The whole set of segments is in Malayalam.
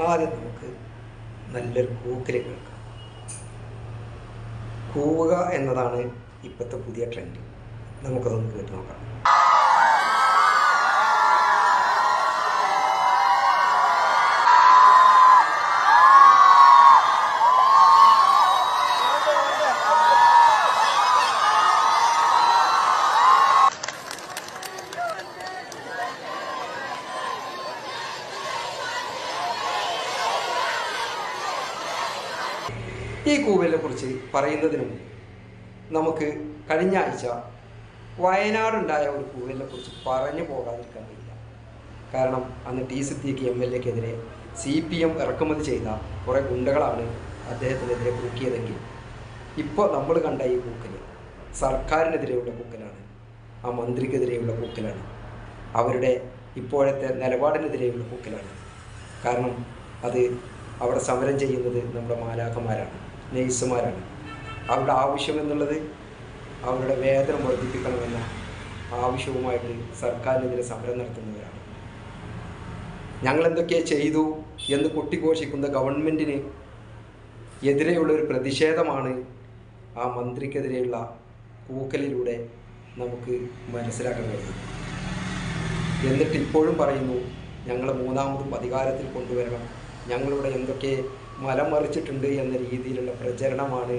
ആദ്യം നമുക്ക് നല്ലൊരു കൂക്കൽ കേൾക്കാം. കൂവുക എന്നതാണ് ഇപ്പോഴത്തെ പുതിയ ട്രെൻഡ്. നമുക്കതൊന്ന് കേട്ട് നോക്കാം. ഈ കൂവലിനെ കുറിച്ച് പറയുന്നതിന് മുമ്പ് നമുക്ക് കഴിഞ്ഞ ആഴ്ച വയനാടുണ്ടായ ഒരു കൂവലിനെ കുറിച്ച് പറഞ്ഞു പോകാതിരിക്കാൻ കഴിയില്ല. കാരണം അന്ന് ടി സിദ്ദീഖ് MLA-ക്കെതിരെ CPM ഇറക്കുമതി ചെയ്ത കുറേ ഗുണ്ടകളാണ് അദ്ദേഹത്തിനെതിരെ കൂക്കിയതെങ്കിൽ ഇപ്പോൾ നമ്മൾ കണ്ട ഈ കൂക്കൽ സർക്കാരിനെതിരെയുള്ള കൂക്കലാണ്, ആ മന്ത്രിക്കെതിരെയുള്ള കൂക്കലാണ്, അവരുടെ ഇപ്പോഴത്തെ നിലപാടിനെതിരെയുള്ള കൂക്കലാണ്. കാരണം അത് അവിടെ സമരം ചെയ്യുന്നത് നമ്മുടെ മാലാഖമാരാണ്, നഴ്സുമാരാണ്. അവരുടെ ആവശ്യം എന്നുള്ളത് അവരുടെ വേതനം വർദ്ധിപ്പിക്കണമെന്ന ആവശ്യവുമായിട്ട് സർക്കാരിനെതിരെ സമരം നടത്തുന്നവരാണ്. ഞങ്ങളെന്തൊക്കെ ചെയ്തു എന്ന് കൊട്ടിഘോഷിക്കുന്ന ഗവൺമെൻറ്റിന് എതിരെയുള്ളൊരു പ്രതിഷേധമാണ് ആ മന്ത്രിക്കെതിരെയുള്ള കൂക്കലിലൂടെ നമുക്ക് മനസ്സിലാക്കാൻ കഴിയും. എന്നിട്ട് ഇപ്പോഴും പറയുന്നു ഞങ്ങൾ മൂന്നാമതും അധികാരത്തിൽ കൊണ്ടുവരണം, ഞങ്ങളിവിടെ എന്തൊക്കെ മലം മറിച്ചിട്ടുണ്ട് എന്ന രീതിയിലുള്ള പ്രചരണമാണ്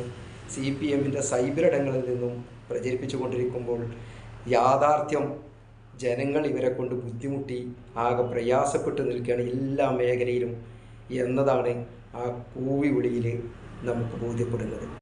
CPM-ൻ്റെ സൈബറിടങ്ങളിൽ നിന്നും പ്രചരിപ്പിച്ചു കൊണ്ടിരിക്കുമ്പോൾ യാഥാർത്ഥ്യം ജനങ്ങൾ ഇവരെ കൊണ്ട് ബുദ്ധിമുട്ടി ആകെ പ്രയാസപ്പെട്ട് നിൽക്കുകയാണ് എല്ലാ മേഖലയിലും എന്നതാണ് ആ കൂവി വിളിയിൽ നമുക്ക് ബോധ്യപ്പെടുന്നത്.